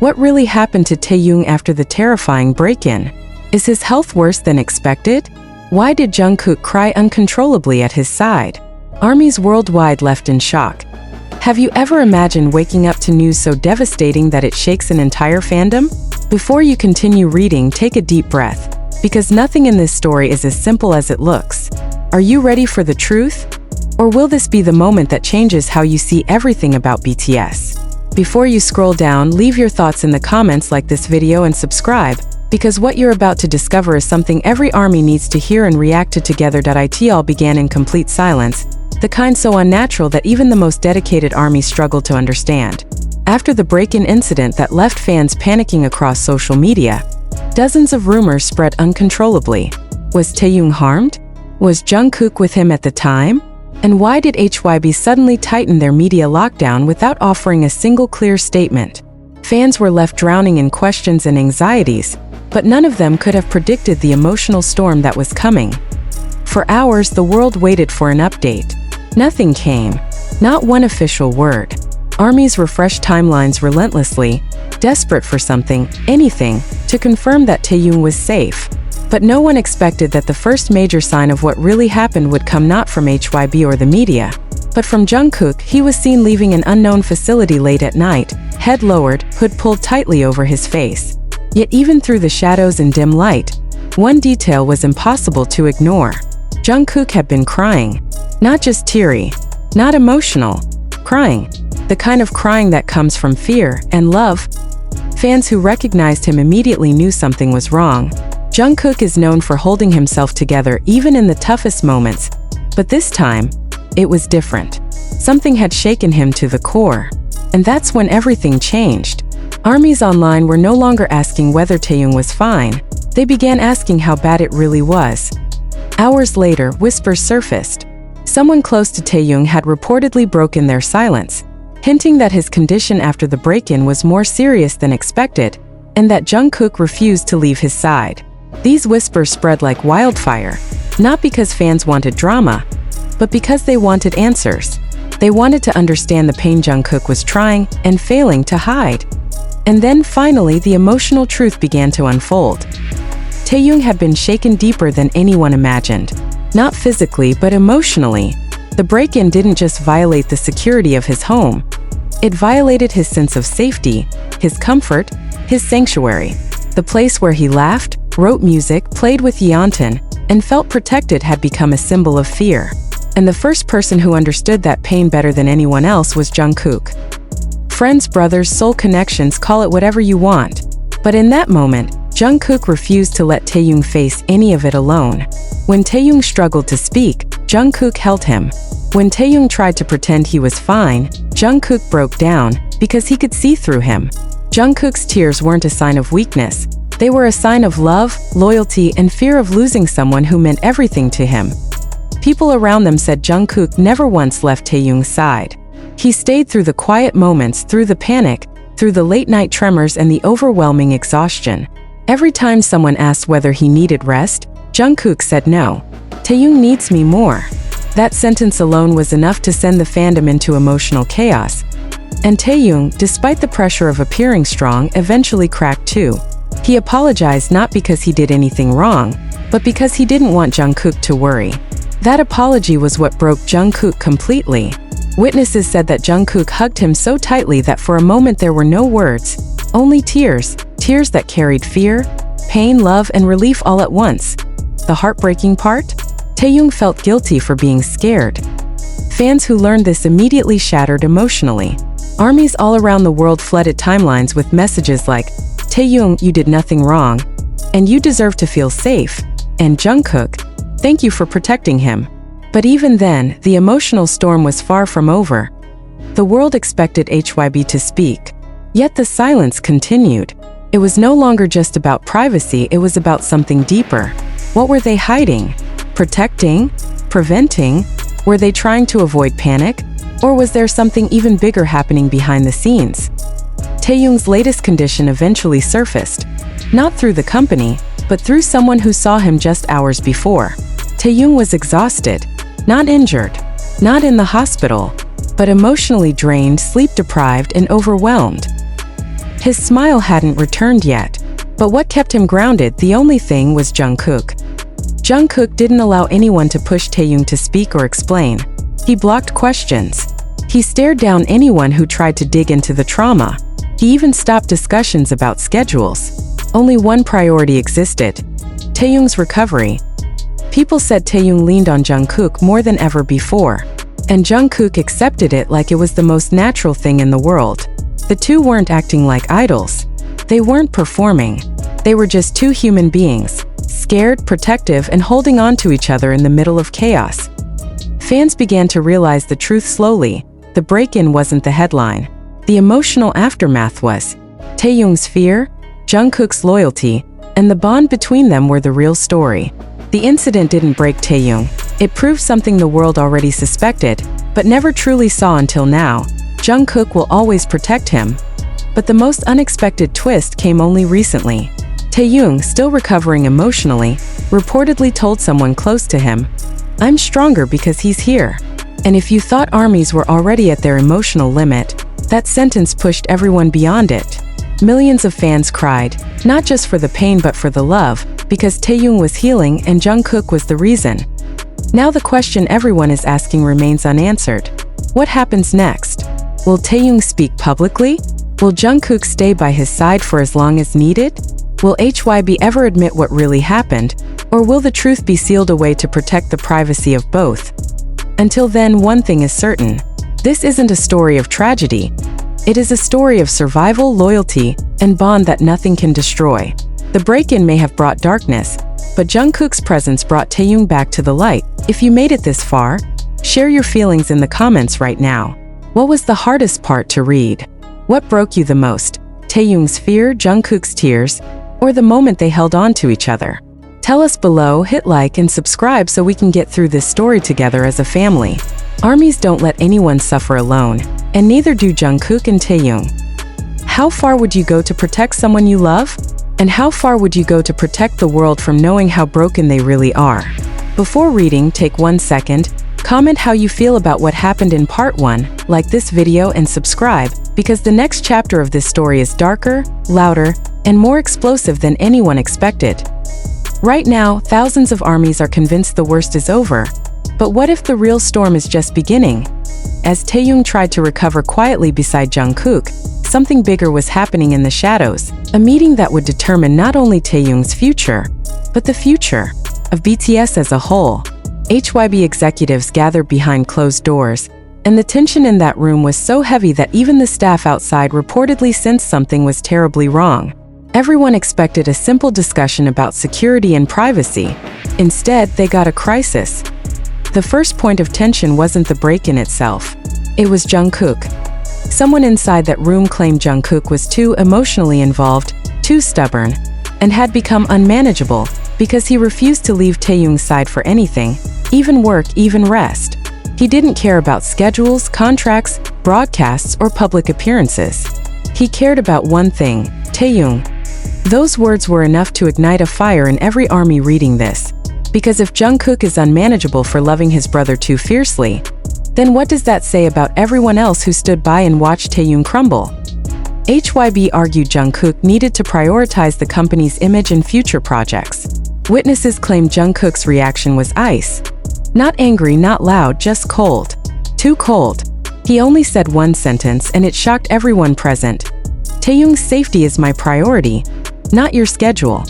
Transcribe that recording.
What really happened to Taehyung after the terrifying break-in? Is his health worse than expected? Why did Jungkook cry uncontrollably at his side? Armies worldwide left in shock. Have you ever imagined waking up to news so devastating that it shakes an entire fandom? Before you continue reading, take a deep breath, because nothing in this story is as simple as it looks. Are you ready for the truth? Or will this be the moment that changes how you see everything about BTS? Before you scroll down, leave your thoughts in the comments, like this video and subscribe, because what you're about to discover is something every army needs to hear and react to together. It all began in complete silence, the kind so unnatural that even the most dedicated armies struggled to understand. After the break-in incident that left fans panicking across social media, dozens of rumors spread uncontrollably. Was Taehyung harmed? Was Jungkook with him at the time? And why did HYB suddenly tighten their media lockdown without offering a single clear statement? Fans were left drowning in questions and anxieties, but none of them could have predicted the emotional storm that was coming. For hours, the world waited for an update. Nothing came. Not one official word. Armies refreshed timelines relentlessly, desperate for something, anything, to confirm that Taehyung was safe. But no one expected that the first major sign of what really happened would come not from HYB or the media, but from Jungkook. He was seen leaving an unknown facility late at night, head lowered, hood pulled tightly over his face. Yet even through the shadows and dim light, one detail was impossible to ignore. Jungkook had been crying. Not just teary, not emotional, crying. The kind of crying that comes from fear and love. Fans who recognized him immediately knew something was wrong. Jungkook is known for holding himself together even in the toughest moments, but this time, it was different. Something had shaken him to the core. And that's when everything changed. Armies online were no longer asking whether Taehyung was fine. They began asking how bad it really was. Hours later, whispers surfaced. Someone close to Taehyung had reportedly broken their silence, hinting that his condition after the break-in was more serious than expected, and that Jungkook refused to leave his side. These whispers spread like wildfire, not because fans wanted drama, but because they wanted answers. They wanted to understand the pain Jungkook was trying and failing to hide. And then finally, the emotional truth began to unfold. Taehyung had been shaken deeper than anyone imagined. Not physically, but emotionally. The break-in didn't just violate the security of his home. It violated his sense of safety, his comfort, his sanctuary. The place where he laughed, wrote music, played with Yeontan, and felt protected had become a symbol of fear. And the first person who understood that pain better than anyone else was Jungkook. Friends, brothers, soul connections, call it whatever you want. But in that moment, Jungkook refused to let Taehyung face any of it alone. When Taehyung struggled to speak, Jungkook held him. When Taehyung tried to pretend he was fine, Jungkook broke down because he could see through him. Jungkook's tears weren't a sign of weakness. They were a sign of love, loyalty, and fear of losing someone who meant everything to him. People around them said Jungkook never once left Taehyung's side. He stayed through the quiet moments, through the panic, through the late-night tremors and the overwhelming exhaustion. Every time someone asked whether he needed rest, Jungkook said no. Taehyung needs me more. That sentence alone was enough to send the fandom into emotional chaos. And Taehyung, despite the pressure of appearing strong, eventually cracked too. He apologized not because he did anything wrong, but because he didn't want Jungkook to worry. That apology was what broke Jungkook completely. Witnesses said that Jungkook hugged him so tightly that for a moment there were no words, only tears. Tears that carried fear, pain, love, and relief all at once. The heartbreaking part? Taehyung felt guilty for being scared. Fans who learned this immediately shattered emotionally. Armies all around the world flooded timelines with messages like, "Taehyung, you did nothing wrong," and "You deserve to feel safe," and "Jungkook, thank you for protecting him." But even then, the emotional storm was far from over. The world expected HYB to speak. Yet the silence continued. It was no longer just about privacy, it was about something deeper. What were they hiding? Protecting? Preventing? Were they trying to avoid panic? Or was there something even bigger happening behind the scenes? Taehyung's latest condition eventually surfaced. Not through the company, but through someone who saw him just hours before. Taehyung was exhausted. Not injured. Not in the hospital. But emotionally drained, sleep-deprived, and overwhelmed. His smile hadn't returned yet. But what kept him grounded, the only thing, was Jungkook. Jungkook didn't allow anyone to push Taehyung to speak or explain. He blocked questions. He stared down anyone who tried to dig into the trauma. He even stopped discussions about schedules. Only one priority existed: Taehyung's recovery. People said Taehyung leaned on Jungkook more than ever before, and Jungkook accepted it like it was the most natural thing in the world. The two weren't acting like idols. They weren't performing. They were just two human beings, scared, protective, and holding on to each other in the middle of chaos. Fans began to realize the truth slowly. The break-in wasn't the headline. The emotional aftermath was. Taehyung's fear, Jungkook's loyalty, and the bond between them were the real story. The incident didn't break Taehyung. It proved something the world already suspected, but never truly saw until now. Jungkook will always protect him. But the most unexpected twist came only recently. Taehyung, still recovering emotionally, reportedly told someone close to him, "I'm stronger because he's here." And if you thought armies were already at their emotional limit, that sentence pushed everyone beyond it. Millions of fans cried, not just for the pain but for the love, because Taehyung was healing and Jungkook was the reason. Now the question everyone is asking remains unanswered. What happens next? Will Taehyung speak publicly? Will Jungkook stay by his side for as long as needed? Will HYB ever admit what really happened? Or will the truth be sealed away to protect the privacy of both? Until then, one thing is certain. This isn't a story of tragedy. It is a story of survival, loyalty, and bond that nothing can destroy. The break-in may have brought darkness, but Jungkook's presence brought Taehyung back to the light. If you made it this far, share your feelings in the comments right now. What was the hardest part to read? What broke you the most? Taehyung's fear, Jungkook's tears, or the moment they held on to each other? Tell us below, hit like and subscribe so we can get through this story together as a family. Armies don't let anyone suffer alone, and neither do Jungkook and Taehyung. How far would you go to protect someone you love? And how far would you go to protect the world from knowing how broken they really are? Before reading, take 1 second, comment how you feel about what happened in part 1, like this video and subscribe, because the next chapter of this story is darker, louder, and more explosive than anyone expected. Right now, thousands of armies are convinced the worst is over. But what if the real storm is just beginning? As Taehyung tried to recover quietly beside Jungkook, something bigger was happening in the shadows, a meeting that would determine not only Taehyung's future, but the future of BTS as a whole. HYB executives gathered behind closed doors, and the tension in that room was so heavy that even the staff outside reportedly sensed something was terribly wrong. Everyone expected a simple discussion about security and privacy. Instead, they got a crisis. The first point of tension wasn't the break-in itself. It was Jungkook. Someone inside that room claimed Jungkook was too emotionally involved, too stubborn, and had become unmanageable because he refused to leave Taehyung's side for anything, even work, even rest. He didn't care about schedules, contracts, broadcasts, or public appearances. He cared about one thing: Taehyung. Those words were enough to ignite a fire in every army reading this. Because if Jungkook is unmanageable for loving his brother too fiercely, then what does that say about everyone else who stood by and watched Taehyung crumble? HYB argued Jungkook needed to prioritize the company's image and future projects. Witnesses claimed Jungkook's reaction was ice. Not angry, not loud, just cold. Too cold. He only said one sentence and it shocked everyone present. Taehyung's safety is my priority, not your schedule.